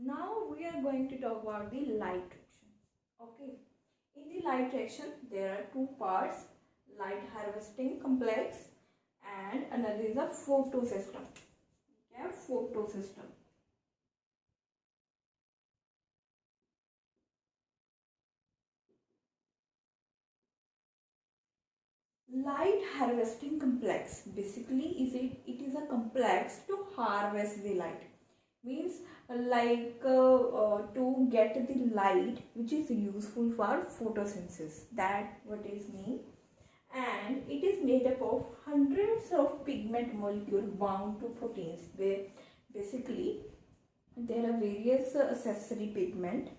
Now we are going to talk about the light reaction. Okay, in the light reaction there are two parts: light harvesting complex and another is a photosystem. Okay, photosystem. Light harvesting complex basically it is a complex to harvest the light. Means to get the light which is useful for photosynthesis, that what is mean. And it is made up of hundreds of pigment molecules bound to proteins, where basically there are various accessory pigment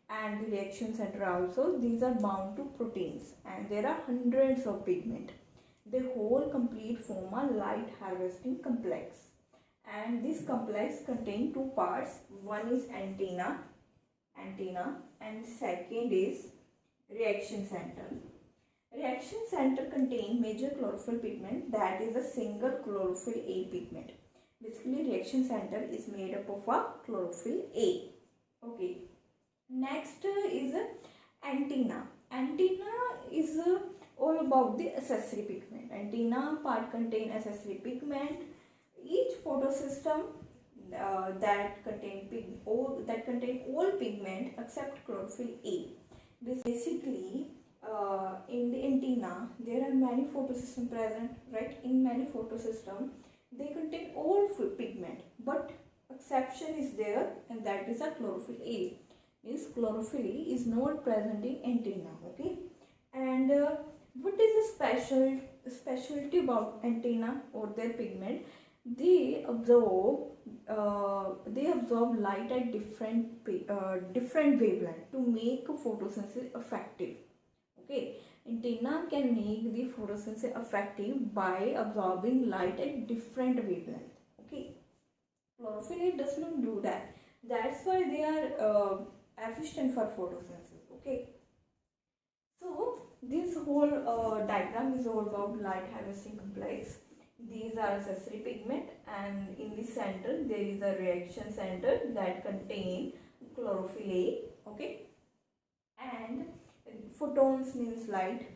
and the reaction center also, these are bound to proteins and there are hundreds of pigment. The whole complete form a light harvesting complex, and this complex contain two parts. One is antenna and second is reaction center. Reaction center contain major chlorophyll pigment, that is a single chlorophyll A pigment. Basically reaction center is made up of a chlorophyll A. Okay. Next is antenna. Antenna is all about the accessory pigment. Antenna part contain accessory pigment. Each photosystem that contain all pigment except chlorophyll A. Basically, in the antenna there are many photosystem present, right? In many photosystem they contain all pigment, but exception is there, and that is a chlorophyll A. Means chlorophyll A is not present in antenna. Okay, and what is the specialty about antenna or their pigment? They absorb light at different wavelength to make photosynthesis effective. Okay, antenna can make the photosynthesis effective by absorbing light at different wavelength. Okay, chlorophyll A does not do that. That's why they are efficient for photosynthesis. Okay, so this whole diagram is all about light harvesting complex. These are accessory pigment, and in the center there is a reaction center that contain chlorophyll A. Okay, and photons means light.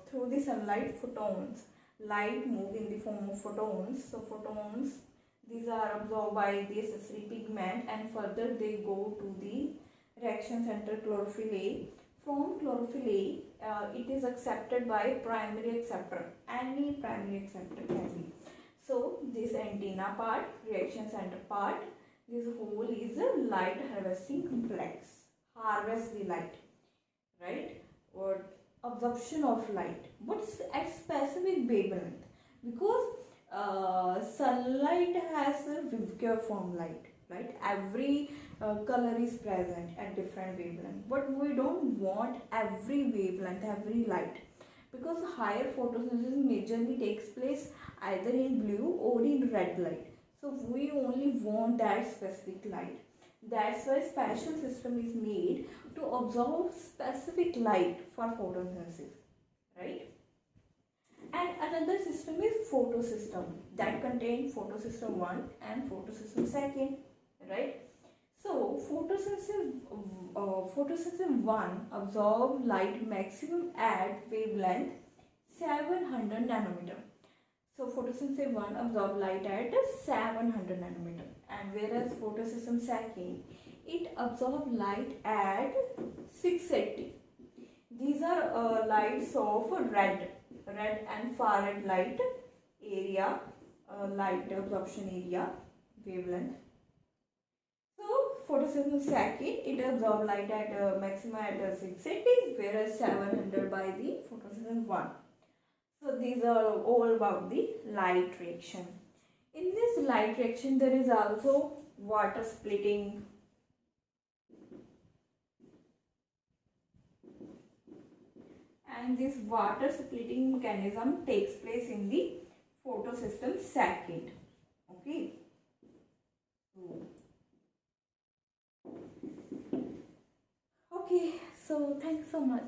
Through the sunlight, light move in the form of photons. So photons, these are absorbed by the accessory pigment and further they go to the reaction center chlorophyll A. From chlorophyll A, it is accepted by primary acceptor. Any primary acceptor can be. So this antenna part, reaction center part, this whole is a light harvesting complex. Harvest the light, right? Or absorption of light, but at specific wavelength, because sunlight has a waveform light, right? Every color is present at different wavelength, but we don't want every wavelength, every light, because higher photosynthesis majorly takes place either in blue or in red light. So we only want that specific light. That's why special system is made to absorb specific light for photosynthesis, right? And another system is photosystem that contains photosystem 1 and photosystem 2, right? So photosystem 1 absorb light maximum at wavelength 700 nanometer. So photosynthesis 1 absorb light at 700 nanometer, and whereas photosystem 2 it absorb light at 680. These are lights of red and far red light area, light absorption area, wavelength. So photosystem 2 it absorb light at maximum at 680, whereas 700 by the photosystem 1. So these are all about the light reaction. In this light reaction there is also water splitting, and this water splitting mechanism takes place in the photosystem 2. Okay. Okay, so thanks so much.